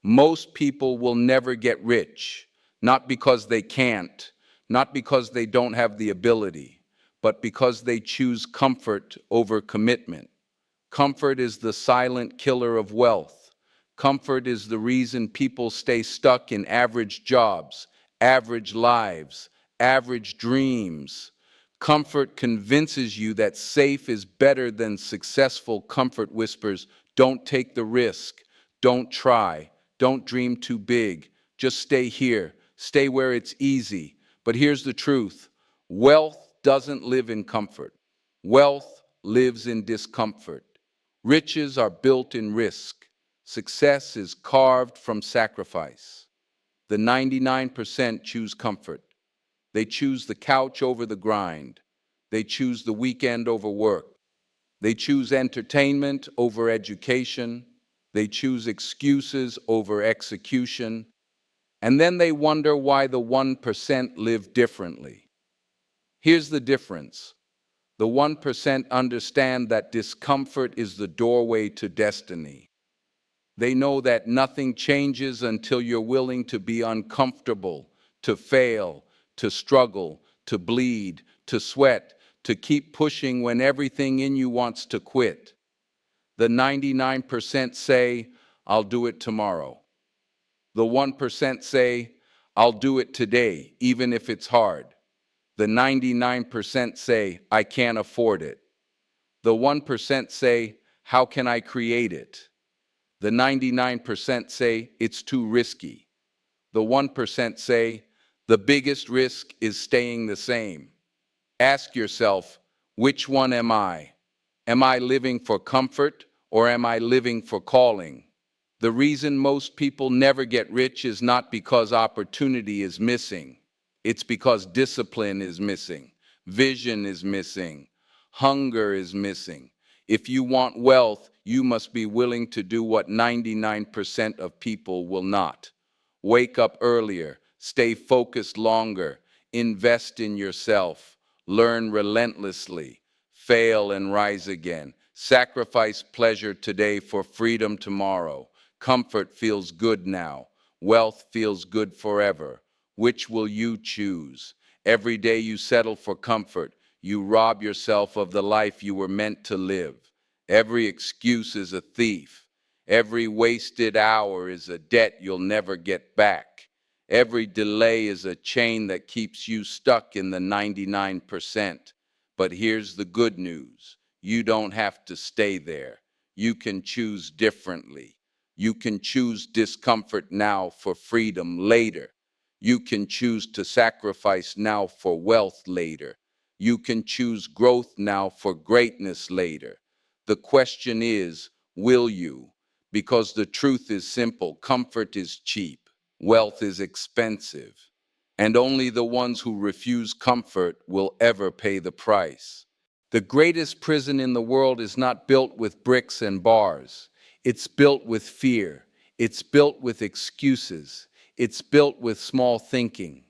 Most people will never get rich, not because they can't, not because they don't have the ability, but because they choose comfort over commitment. Comfort is the silent killer of wealth. Comfort is the reason people stay stuck in average jobs, average lives, average dreams. Comfort convinces you that safe is better than successful. Comfort whispers, don't take the risk, don't try, don't dream too big, just stay here, stay where it's easy. But here's the truth, wealth doesn't live in comfort. Wealth lives in discomfort. Riches are built in risk. Success is carved from sacrifice. The 99% choose comfort. They choose the couch over the grind. They choose the weekend over work. They choose entertainment over education. They choose excuses over execution. And then they wonder why the 1% live differently. Here's the difference. The 1% understand that discomfort is the doorway to destiny. They know that nothing changes until you're willing to be uncomfortable, to fail, to struggle, to bleed, to sweat, to keep pushing when everything in you wants to quit. The 99% say, I'll do it tomorrow. The 1% say, I'll do it today, even if it's hard. The 99% say, I can't afford it. The 1% say, how can I create it? The 99% say, it's too risky. The 1% say, the biggest risk is staying the same. Ask yourself, which one am I? Am I living for comfort or am I living for calling? The reason most people never get rich is not because opportunity is missing. It's because discipline is missing, vision is missing, hunger is missing. If you want wealth, you must be willing to do what 99% of people will not. Wake up earlier, stay focused longer, invest in yourself, learn relentlessly, fail and rise again. Sacrifice pleasure today for freedom tomorrow. Comfort feels good now. Wealth feels good forever. Which will you choose? Every day you settle for comfort, you rob yourself of the life you were meant to live. Every excuse is a thief. Every wasted hour is a debt you'll never get back. Every delay is a chain that keeps you stuck in the 99%. But here's the good news. You don't have to stay there. You can choose differently. You can choose discomfort now for freedom later. You can choose to sacrifice now for wealth later. You can choose growth now for greatness later. The question is, will you? Because the truth is simple. Comfort is cheap. Wealth is expensive. And only the ones who refuse comfort will ever pay the price. The greatest prison in the world is not built with bricks and bars. It's built with fear. It's built with excuses. It's built with small thinking.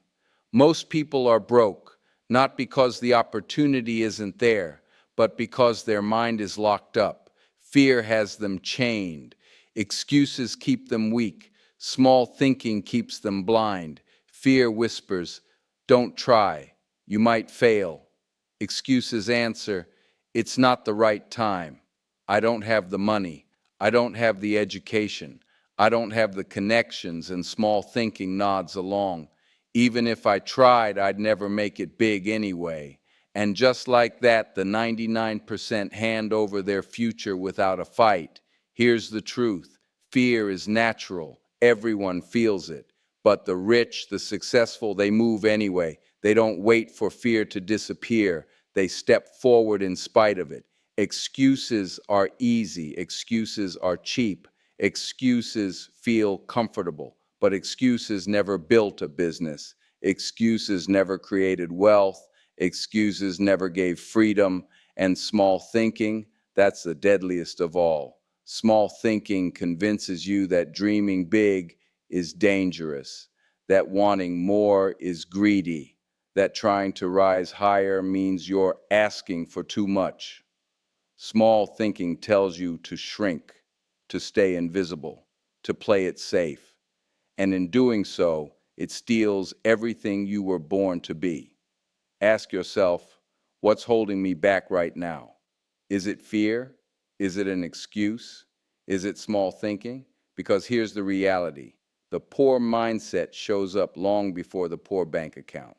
Most people are broke, not because the opportunity isn't there, but because their mind is locked up. Fear has them chained. Excuses keep them weak. Small thinking keeps them blind. Fear whispers, don't try, you might fail. Excuses answer, it's not the right time. I don't have the money. I don't have the education. I don't have the connections, and small thinking nods along. Even if I tried, I'd never make it big anyway. And just like that, the 99% hand over their future without a fight. Here's the truth. Fear is natural. Everyone feels it. But the rich, the successful, they move anyway. They don't wait for fear to disappear. They step forward in spite of it. Excuses are easy. Excuses are cheap. Excuses feel comfortable. But excuses never built a business. Excuses never created wealth. Excuses never gave freedom. And small thinking, that's the deadliest of all. Small thinking convinces you that dreaming big is dangerous, that wanting more is greedy, that trying to rise higher means you're asking for too much. Small thinking tells you to shrink, to stay invisible, to play it safe. And in doing so, it steals everything you were born to be. Ask yourself, what's holding me back right now? Is it fear? Is it an excuse? Is it small thinking? Because here's the reality. The poor mindset shows up long before the poor bank account.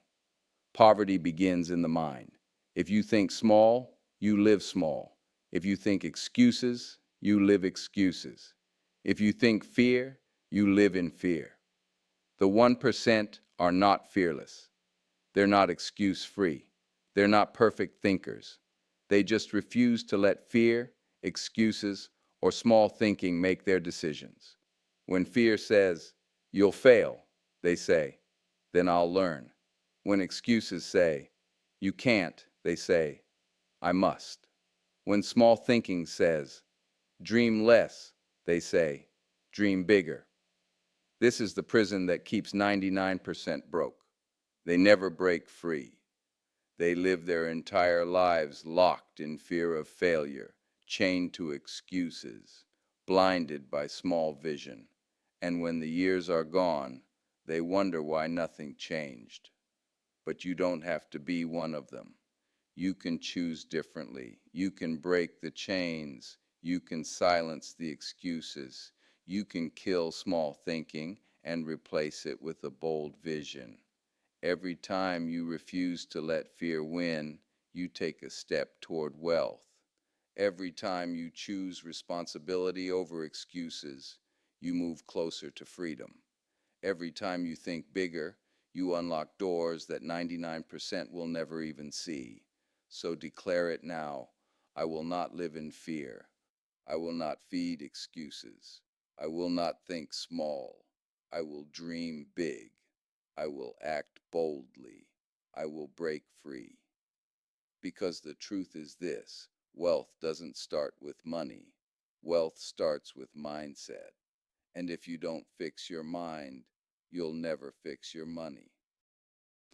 Poverty begins in the mind. If you think small, you live small. If you think excuses, you live excuses. If you think fear, you live in fear. The 1% are not fearless. They're not excuse-free. They're not perfect thinkers. They just refuse to let fear, excuses, or small thinking make their decisions. When fear says, "You'll fail," they say, "Then I'll learn." When excuses say, "You can't," they say, "I must." When small thinking says, "Dream less," they say, "Dream bigger." This is the prison that keeps 99% broke. They never break free. They live their entire lives locked in fear of failure, chained to excuses, blinded by small vision. And when the years are gone, they wonder why nothing changed. But you don't have to be one of them. You can choose differently. You can break the chains. You can silence the excuses. You can kill small thinking and replace it with a bold vision. Every time you refuse to let fear win, you take a step toward wealth. Every time you choose responsibility over excuses, you move closer to freedom. Every time you think bigger, you unlock doors that 99% will never even see. So declare it now. I will not live in fear. I will not feed excuses. I will not think small. I will dream big. I will act boldly. I will break free. Because the truth is this: wealth doesn't start with money. Wealth starts with mindset. And if you don't fix your mind, you'll never fix your money.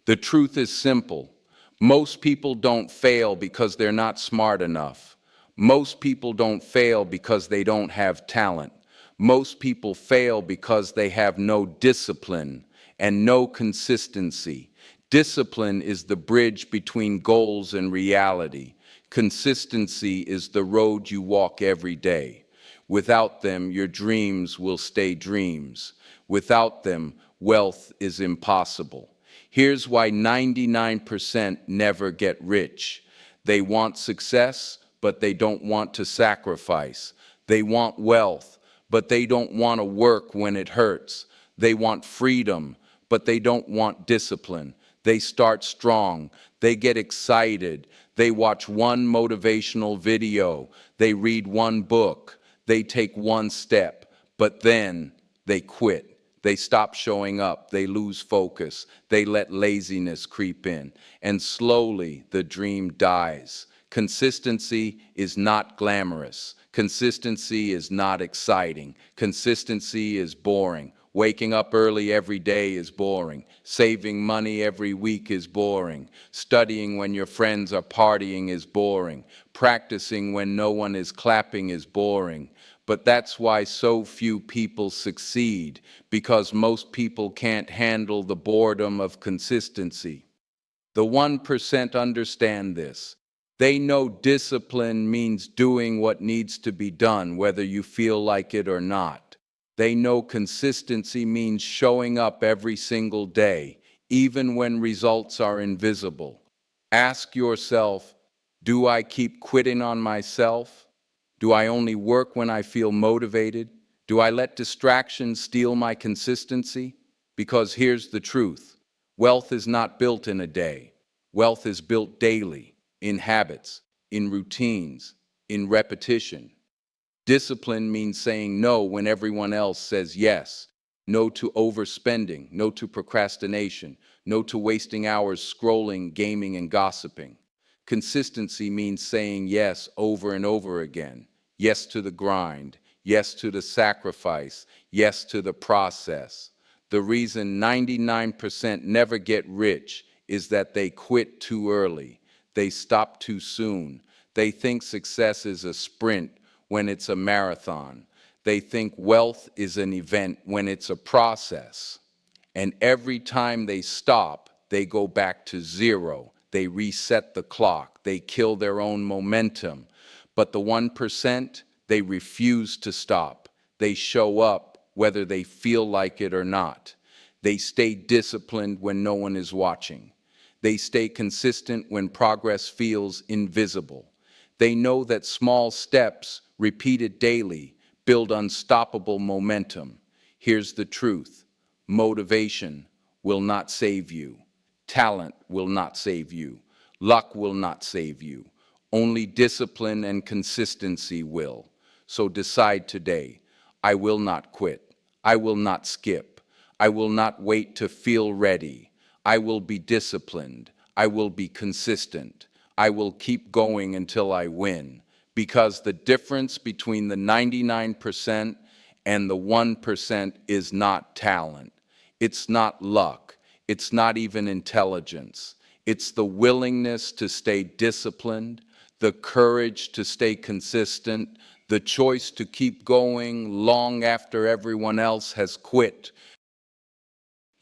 The truth is simple. Most people don't fail because they're not smart enough. Most people don't fail because they don't have talent. Most people fail because they have no discipline and no consistency. Discipline is the bridge between goals and reality. Consistency is the road you walk every day. Without them, your dreams will stay dreams. Without them, wealth is impossible. Here's why 99% never get rich. They want success, but they don't want to sacrifice. They want wealth, but they don't want to work when it hurts. They want freedom, but they don't want discipline. They start strong. They get excited. They watch one motivational video. They read one book. They take one step, but then they quit. They stop showing up. They lose focus. They let laziness creep in. And slowly the dream dies. Consistency is not glamorous. Consistency is not exciting. Consistency is boring. Waking up early every day is boring. Saving money every week is boring. Studying when your friends are partying is boring. Practicing when no one is clapping is boring. But that's why so few people succeed, because most people can't handle the boredom of consistency. The 1% understand this. They know discipline means doing what needs to be done, whether you feel like it or not. They know consistency means showing up every single day, even when results are invisible. Ask yourself, do I keep quitting on myself? Do I only work when I feel motivated? Do I let distractions steal my consistency? Because here's the truth. Wealth is not built in a day. Wealth is built daily, in habits, in routines, in repetition. Discipline means saying no when everyone else says yes. No to overspending, no to procrastination, no to wasting hours scrolling, gaming, and gossiping. Consistency means saying yes over and over again. Yes to the grind, yes to the sacrifice, yes to the process. The reason 99% never get rich is that they quit too early. They stop too soon. They think success is a sprint when it's a marathon. They think wealth is an event when it's a process. And every time they stop, they go back to zero. They reset the clock. They kill their own momentum. But the 1%, they refuse to stop. They show up whether they feel like it or not. They stay disciplined when no one is watching. They stay consistent when progress feels invisible. They know that small steps, repeated daily, build unstoppable momentum. Here's the truth. Motivation will not save you. Talent will not save you. Luck will not save you. Only discipline and consistency will. So decide today. I will not quit. I will not skip. I will not wait to feel ready. I will be disciplined. I will be consistent. I will keep going until I win. Because the difference between the 99% and the 1% is not talent. It's not luck. It's not even intelligence. It's the willingness to stay disciplined, the courage to stay consistent, the choice to keep going long after everyone else has quit.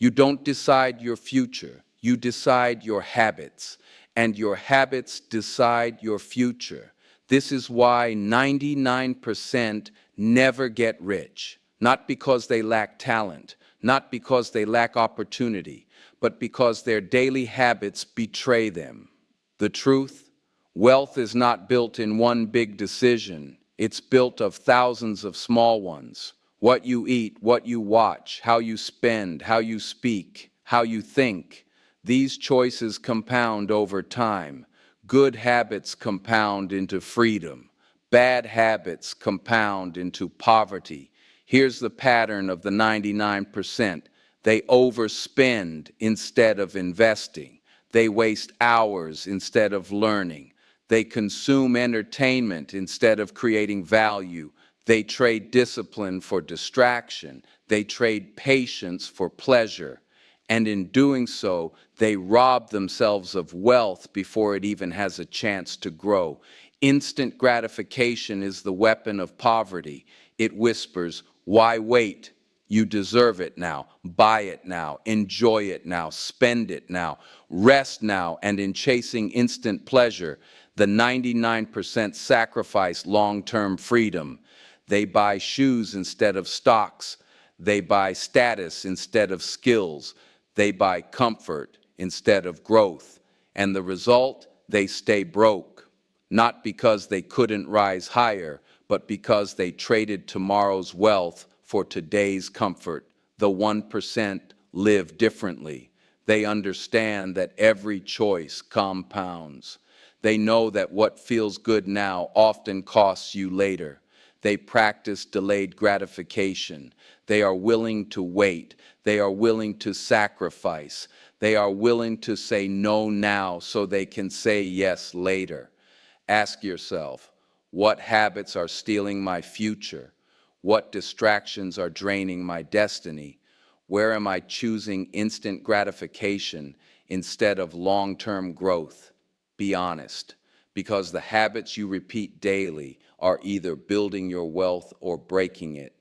You don't decide your future, you decide your habits, and your habits decide your future. This is why 99% never get rich, not because they lack talent, not because they lack opportunity, but because their daily habits betray them. The truth? Wealth is not built in one big decision. It's built of thousands of small ones. What you eat, what you watch, how you spend, how you speak, how you think. These choices compound over time. Good habits compound into freedom. Bad habits compound into poverty. Here's the pattern of the 99%. They overspend instead of investing. They waste hours instead of learning. They consume entertainment instead of creating value. They trade discipline for distraction. They trade patience for pleasure. And in doing so, they rob themselves of wealth before it even has a chance to grow. Instant gratification is the weapon of poverty. It whispers, "Why wait? You deserve it now. Buy it now. Enjoy it now. Spend it now. Rest now." And in chasing instant pleasure, the 99% sacrifice long-term freedom. They buy shoes instead of stocks. They buy status instead of skills. They buy comfort instead of growth. And the result, they stay broke. Not because they couldn't rise higher, but because they traded tomorrow's wealth for today's comfort. The 1% live differently. They understand that every choice compounds. They know that what feels good now often costs you later. They practice delayed gratification. They are willing to wait. They are willing to sacrifice. They are willing to say no now so they can say yes later. Ask yourself, what habits are stealing my future? What distractions are draining my destiny? Where am I choosing instant gratification instead of long-term growth? Be honest, because the habits you repeat daily are either building your wealth or breaking it.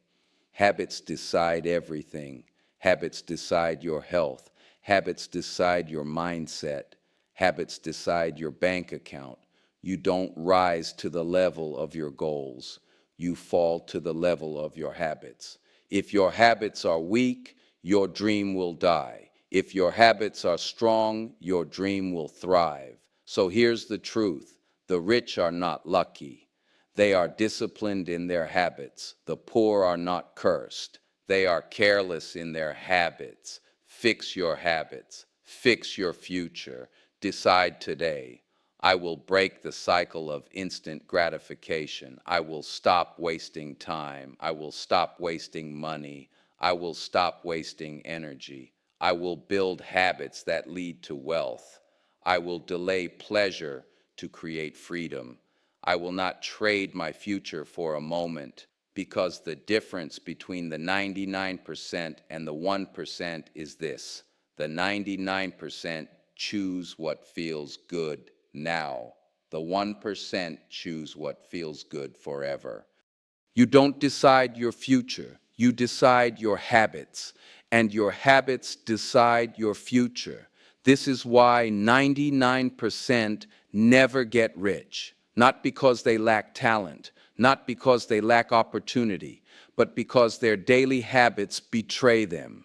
Habits decide everything. Habits decide your health. Habits decide your mindset. Habits decide your bank account. You don't rise to the level of your goals. You fall to the level of your habits. If your habits are weak, your dream will die. If your habits are strong, your dream will thrive. So here's the truth. The rich are not lucky. They are disciplined in their habits. The poor are not cursed. They are careless in their habits. Fix your habits. Fix your future. Decide today. I will break the cycle of instant gratification. I will stop wasting time. I will stop wasting money. I will stop wasting energy. I will build habits that lead to wealth. I will delay pleasure to create freedom. I will not trade my future for a moment, because the difference between the 99% and the 1% is this. The 99% choose what feels good now. The 1% choose what feels good forever. You don't decide your future, you decide your habits, and your habits decide your future. This is why 99% never get rich, not because they lack talent, not because they lack opportunity, but because their daily habits betray them.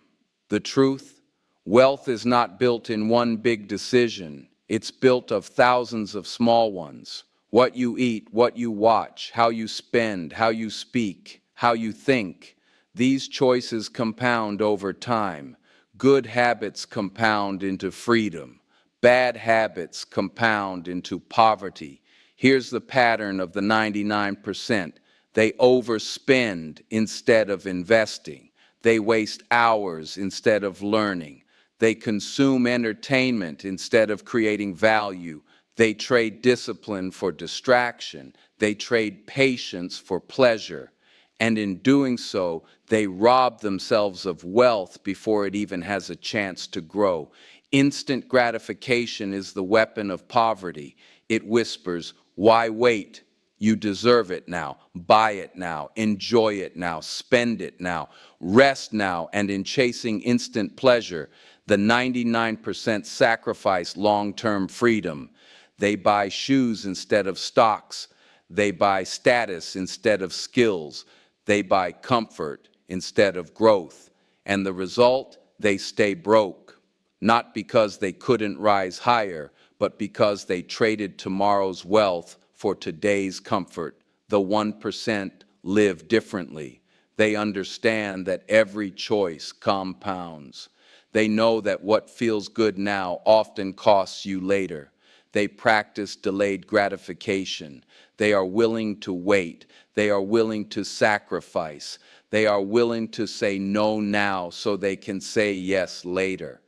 The truth? Wealth is not built in one big decision. It's built of thousands of small ones. What you eat, what you watch, how you spend, how you speak, how you think. These choices compound over time. Good habits compound into freedom. Bad habits compound into poverty. Here's the pattern of the 99%. They overspend instead of investing. They waste hours instead of learning. They consume entertainment instead of creating value. They trade discipline for distraction. They trade patience for pleasure. And in doing so, they rob themselves of wealth before it even has a chance to grow. Instant gratification is the weapon of poverty. It whispers, "Why wait? You deserve it now. Buy it now. Enjoy it now. Spend it now. Rest now." And in chasing instant pleasure, the 99% sacrifice long-term freedom. They buy shoes instead of stocks. They buy status instead of skills. They buy comfort instead of growth. And the result, they stay broke. Not because they couldn't rise higher, but because they traded tomorrow's wealth for today's comfort. The 1% live differently. They understand that every choice compounds. They know that what feels good now often costs you later. They practice delayed gratification. They are willing to wait. They are willing to sacrifice. They are willing to say no now so they can say yes later.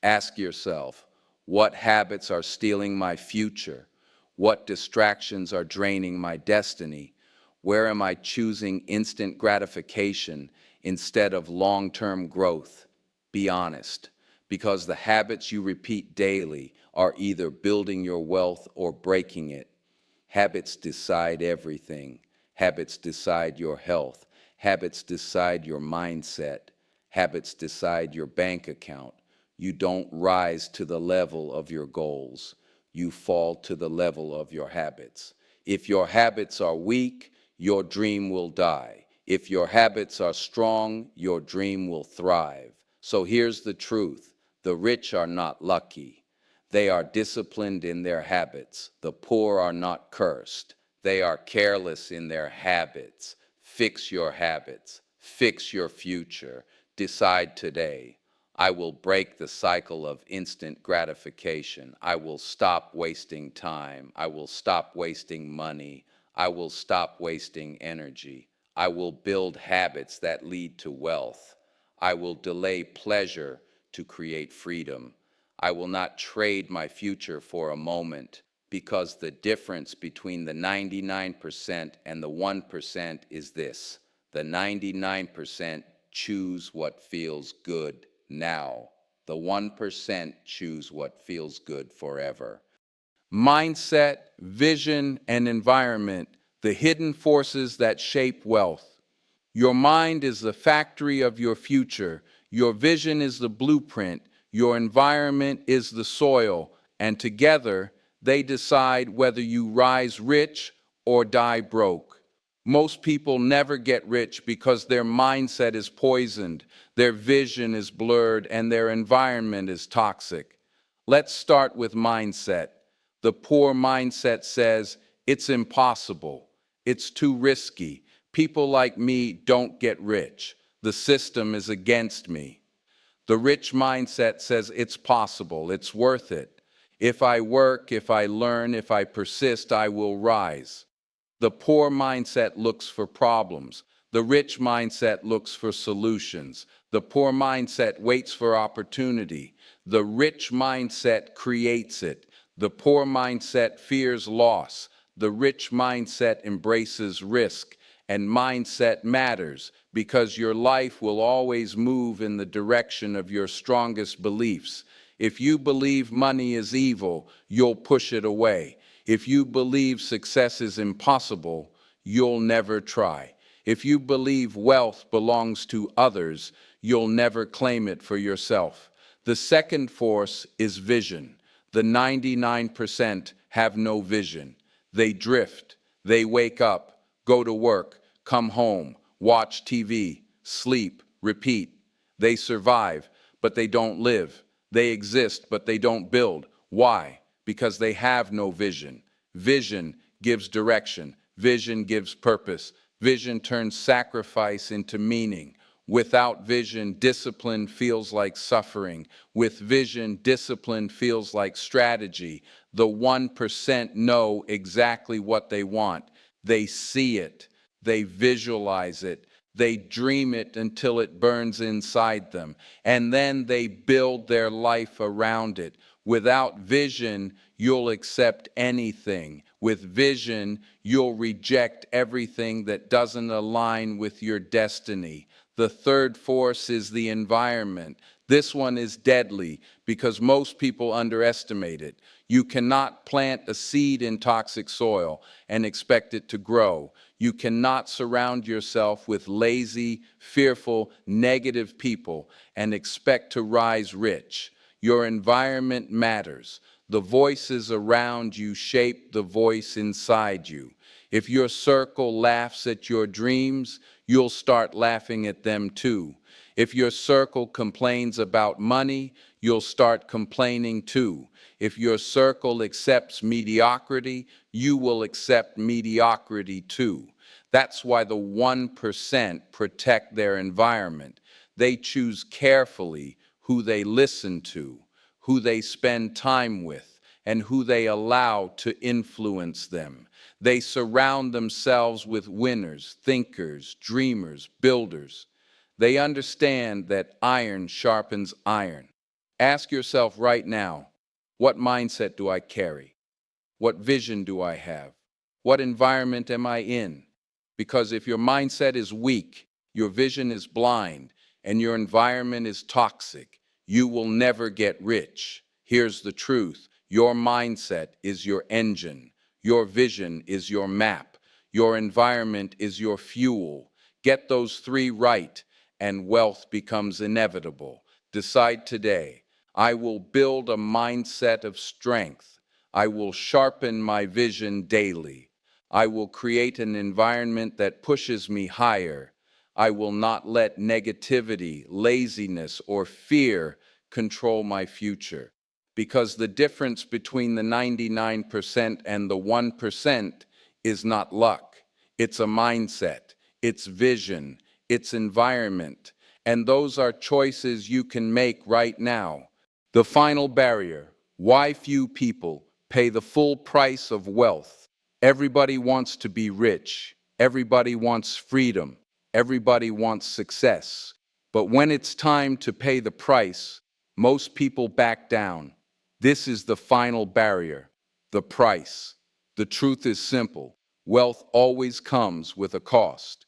Ask yourself, what habits are stealing my future? What distractions are draining my destiny? Where am I choosing instant gratification instead of long-term growth? Be honest, because the habits you repeat daily are either building your wealth or breaking it. Habits decide everything. Habits decide your health. Habits decide your mindset. Habits decide your bank account. You don't rise to the level of your goals. You fall to the level of your habits. If your habits are weak, your dream will die. If your habits are strong, your dream will thrive. So here's the truth. The rich are not lucky. They are disciplined in their habits. The poor are not cursed. They are careless in their habits. Fix your habits. Fix your future. Decide today. I will break the cycle of instant gratification. I will stop wasting time. I will stop wasting money. I will stop wasting energy. I will build habits that lead to wealth. I will delay pleasure to create freedom. I will not trade my future for a moment, because the difference between the 99% and the 1% is this. The 99% choose what feels good now. The 1% choose what feels good forever. Mindset, vision, and environment, the hidden forces that shape wealth. Your mind is the factory of your future. Your vision is the blueprint. Your environment is the soil. And together, they decide whether you rise rich or die broke. Most people never get rich because their mindset is poisoned, their vision is blurred, and their environment is toxic. Let's start with mindset. The poor mindset says, it's impossible, it's too risky. People like me don't get rich. The system is against me. The rich mindset says it's possible, it's worth it. If I work, if I learn, if I persist, I will rise. The poor mindset looks for problems. The rich mindset looks for solutions. The poor mindset waits for opportunity. The rich mindset creates it. The poor mindset fears loss. The rich mindset embraces risk. And mindset matters because your life will always move in the direction of your strongest beliefs. If you believe money is evil, you'll push it away. If you believe success is impossible, you'll never try. If you believe wealth belongs to others, you'll never claim it for yourself. The second force is vision. The 99% have no vision. They drift. They wake up, go to work, come home, watch TV, sleep, repeat. They survive, but they don't live. They exist, but they don't build. Why? Because they have no vision. Vision gives direction. Vision gives purpose. Vision turns sacrifice into meaning. Without vision, discipline feels like suffering. With vision, discipline feels like strategy. The 1% know exactly what they want. They see it. They visualize it. They dream it until it burns inside them. And then they build their life around it. Without vision, you'll accept anything. With vision, you'll reject everything that doesn't align with your destiny. The third force is the environment. This one is deadly because most people underestimate it. You cannot plant a seed in toxic soil and expect it to grow. You cannot surround yourself with lazy, fearful, negative people and expect to rise rich. Your environment matters. The voices around you shape the voice inside you. If your circle laughs at your dreams, you'll start laughing at them too. If your circle complains about money, you'll start complaining too. If your circle accepts mediocrity, you will accept mediocrity too. That's why the 1% protect their environment. They choose carefully who they listen to, who they spend time with, and who they allow to influence them. They surround themselves with winners, thinkers, dreamers, builders. They understand that iron sharpens iron. Ask yourself right now, what mindset do I carry? What vision do I have? What environment am I in? Because if your mindset is weak, your vision is blind, and your environment is toxic, you will never get rich. Here's the truth. Your mindset is your engine. Your vision is your map. Your environment is your fuel. Get those three right, and wealth becomes inevitable. Decide today. I will build a mindset of strength. I will sharpen my vision daily. I will create an environment that pushes me higher. I will not let negativity, laziness, or fear control my future. Because the difference between the 99% and the 1% is not luck. It's a mindset, it's vision, it's environment. And those are choices you can make right now. The final barrier: why few people pay the full price of wealth. Everybody wants to be rich. Everybody wants freedom. Everybody wants success. But when it's time to pay the price, most people back down. This is the final barrier, the price. The truth is simple. Wealth always comes with a cost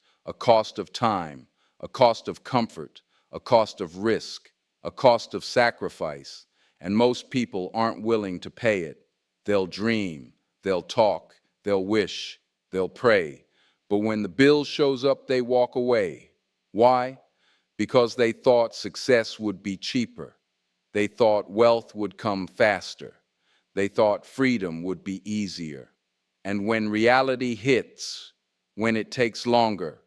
of time, a cost of comfort, a cost of risk, a cost of sacrifice, and most people aren't willing to pay it. They'll dream, they'll talk, they'll wish, they'll pray. But when the bill shows up, they walk away. Why? Because they thought success would be cheaper. They thought wealth would come faster. They thought freedom would be easier. And when reality hits, when it takes longer,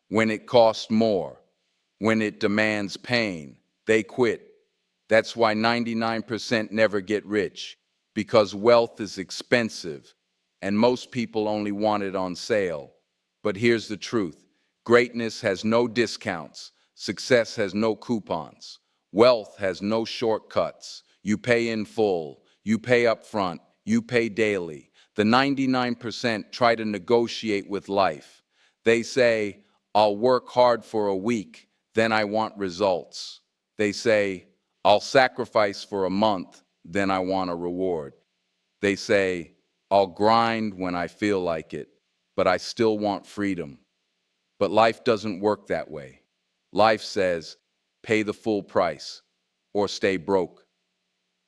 when it costs more, when it demands pain, they quit. That's why 99% never get rich, because wealth is expensive, and most people only want it on sale. But here's the truth. Greatness has no discounts. Success has no coupons. Wealth has no shortcuts. You pay in full. You pay up front. You pay daily. The 99% try to negotiate with life. They say, I'll work hard for a week, then I want results. They say, I'll sacrifice for a month, then I want a reward. They say, I'll grind when I feel like it, but I still want freedom. But life doesn't work that way. Life says, pay the full price or stay broke.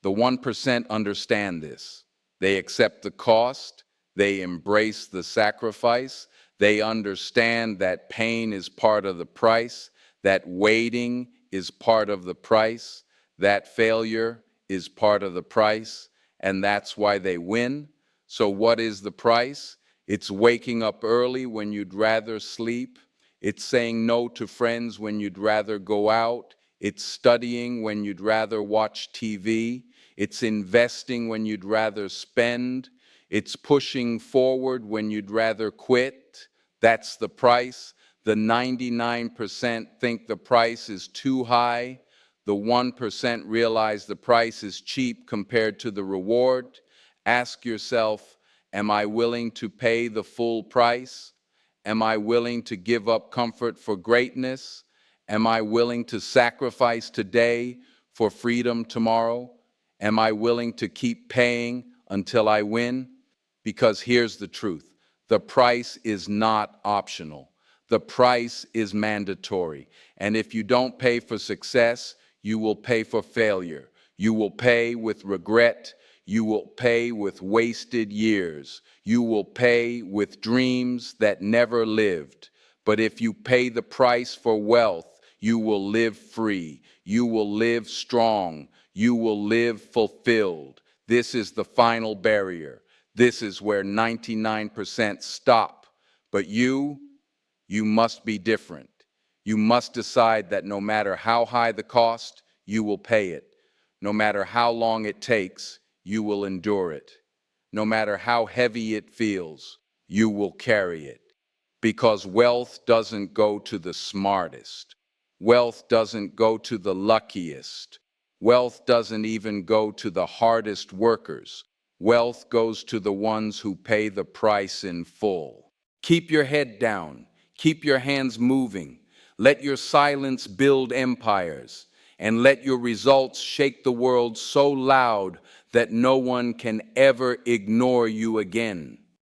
The 1% understand this. They accept the cost, they embrace the sacrifice, They understand that pain is part of the price, that waiting is part of the price, that failure is part of the price, and that's why they win. So what is the price? It's waking up early when you'd rather sleep. It's saying no to friends when you'd rather go out. It's studying when you'd rather watch TV. It's investing when you'd rather spend. It's pushing forward when you'd rather quit. That's the price. The 99% think the price is too high. The 1% realize the price is cheap compared to the reward. Ask yourself, am I willing to pay the full price? Am I willing to give up comfort for greatness? Am I willing to sacrifice today for freedom tomorrow? Am I willing to keep paying until I win? Because here's the truth. The price is not optional. The price is mandatory. And if you don't pay for success, you will pay for failure. You will pay with regret. You will pay with wasted years. You will pay with dreams that never lived. But if you pay the price for wealth, you will live free. You will live strong. You will live fulfilled. This is the final barrier. This is where 99% stop. But you must be different. You must decide that no matter how high the cost, you will pay it. No matter how long it takes, you will endure it. No matter how heavy it feels, you will carry it. Because wealth doesn't go to the smartest. Wealth doesn't go to the luckiest. Wealth doesn't even go to the hardest workers. Wealth goes to the ones who pay the price in full. Keep your head down. Keep your hands moving. Let your silence build empires. And let your results shake the world so loud that no one can ever ignore you again.